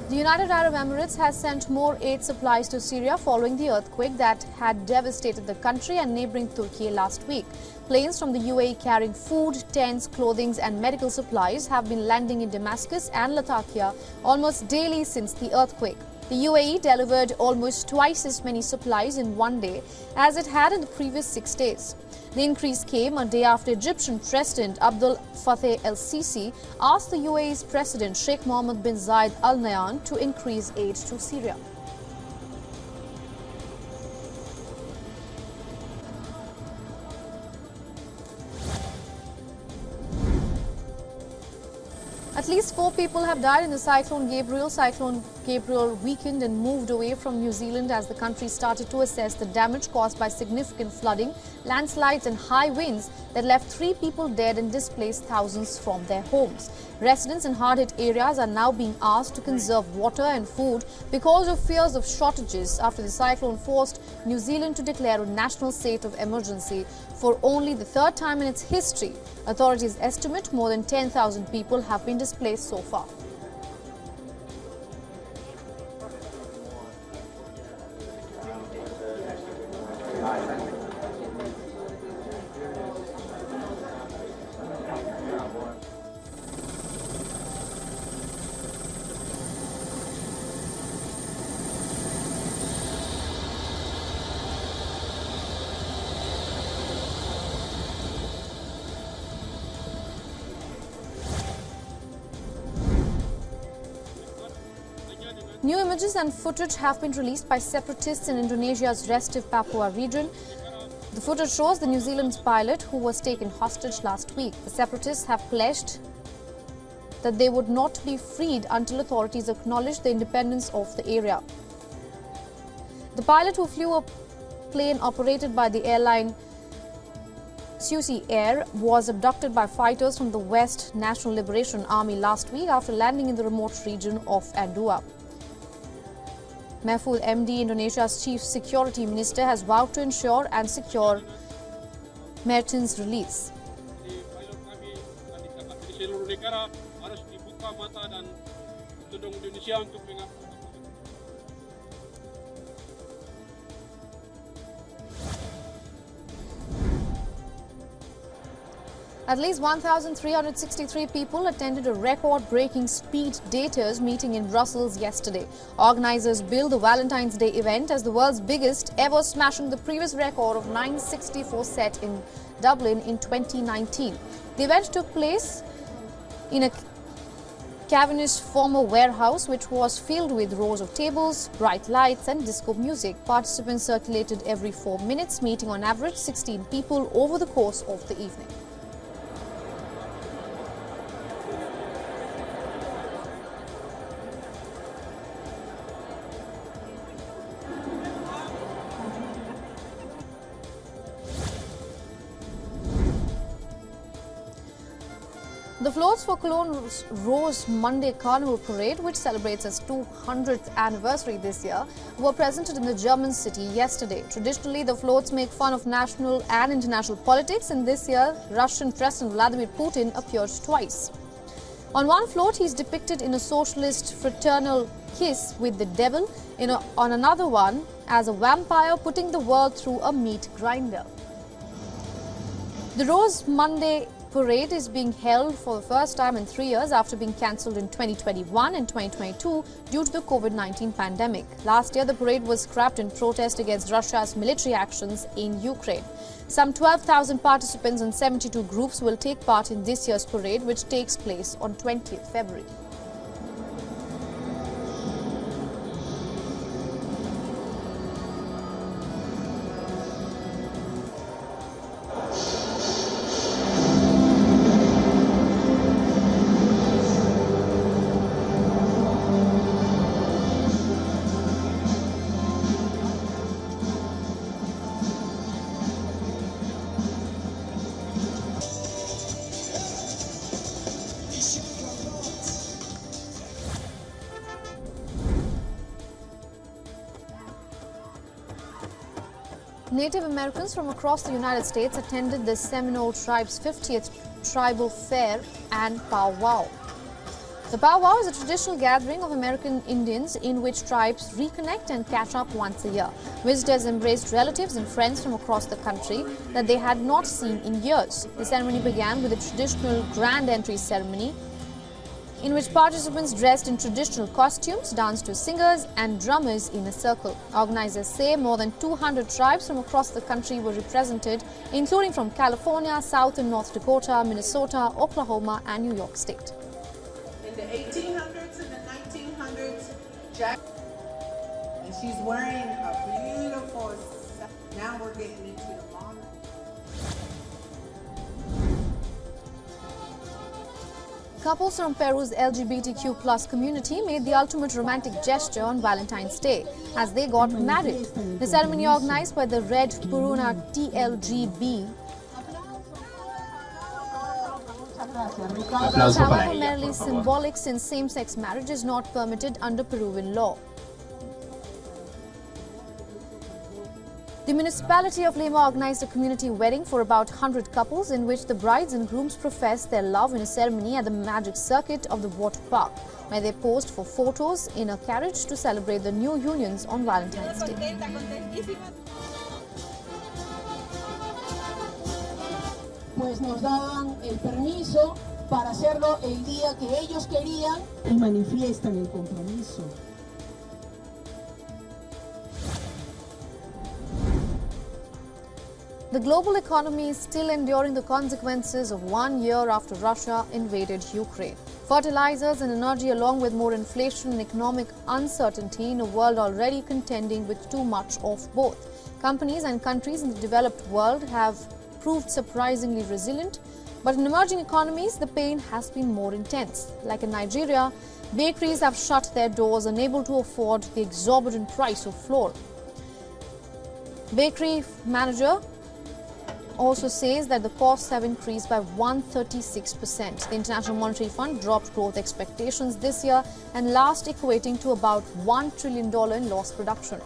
The United Arab Emirates has sent more aid supplies to Syria following the earthquake that had devastated the country and neighboring Turkey last week. Planes from the UAE carrying food, tents, clothing and medical supplies have been landing in Damascus and Latakia almost daily since the earthquake. The UAE delivered almost twice as many supplies in one day as it had in the previous 6 days. The increase came a day after Egyptian President Abdel Fattah el-Sisi asked the UAE's President Sheikh Mohammed bin Zayed Al Nahyan to increase aid to Syria. At least 4 people have died in the Cyclone Gabriel weakened and moved away from New Zealand as the country started to assess the damage caused by significant flooding, landslides and high winds that left 3 people dead and displaced thousands from their homes. Residents in hard-hit areas are now being asked to conserve water and food because of fears of shortages after the cyclone forced New Zealand to declare a national state of emergency for only the 3rd time in its history. Authorities estimate more than 10,000 people have been displaced so far. New images and footage have been released by separatists in Indonesia's restive Papua region. The footage shows the New Zealand's pilot who was taken hostage last week. The separatists have pledged that they would not be freed until authorities acknowledge the independence of the area. The pilot who flew a plane operated by the airline Susi Air was abducted by fighters from the West National Liberation Army last week after landing in the remote region of Andua. Mahfud MD, Indonesia's chief security minister, has vowed to ensure and secure Merton's release. At least 1,363 people attended a record-breaking Speed Daters meeting in Brussels yesterday. Organizers billed the Valentine's Day event as the world's biggest ever, smashing the previous record of 964 set in Dublin in 2019. The event took place in a cavernous former warehouse which was filled with rows of tables, bright lights and disco music. Participants circulated every 4 minutes, meeting on average 16 people over the course of the evening. The floats for Cologne's Rose Monday Carnival Parade, which celebrates its 200th anniversary this year, were presented in the German city yesterday. Traditionally, the floats make fun of national and international politics, and this year, Russian President Vladimir Putin appeared twice. On one float, he is depicted in a socialist fraternal kiss with the devil, on another one as a vampire putting the world through a meat grinder. The Rose Monday Parade is being held for the first time in 3 years after being cancelled in 2021 and 2022 due to the COVID-19 pandemic. Last year, the parade was scrapped in protest against Russia's military actions in Ukraine. Some 12,000 participants and 72 groups will take part in this year's parade, which takes place on 20th February. Native Americans from across the United States attended the Seminole Tribe's 50th Tribal Fair and Powwow. The powwow is a traditional gathering of American Indians in which tribes reconnect and catch up once a year. Visitors embraced relatives and friends from across the country that they had not seen in years. The ceremony began with a traditional grand entry ceremony in which participants dressed in traditional costumes danced to singers and drummers in a circle. Organizers say more than 200 tribes from across the country were represented, including from California, South and North Dakota, Minnesota, Oklahoma and New York State. In the 1800s and the 1900s, and she's wearing a beautiful, now we're getting into the modern. Couples from Peru's LGBTQ+ community made the ultimate romantic gesture on Valentine's Day as they got married. The ceremony, organized by the Red Puruna TLGB, is however merely symbolic since same-sex marriage is not permitted under Peruvian law. The municipality of Lima organized a community wedding for about 100 couples in which the brides and grooms professed their love in a ceremony at the magic circuit of the water park, where they posed for photos in a carriage to celebrate the new unions on Valentine's Day. Pues nos daban el permiso para hacerlo el día que ellos querían y manifiestan el compromiso. The global economy is still enduring the consequences of 1 year after Russia invaded Ukraine. Fertilizers and energy, along with more inflation and economic uncertainty in a world already contending with too much of both. Companies and countries in the developed world have proved surprisingly resilient, but in emerging economies, the pain has been more intense. Like in Nigeria, bakeries have shut their doors, unable to afford the exorbitant price of flour. Bakery manager also says that the costs have increased by 136%. The International Monetary Fund dropped growth expectations this year and last equating to about $1 trillion in lost production.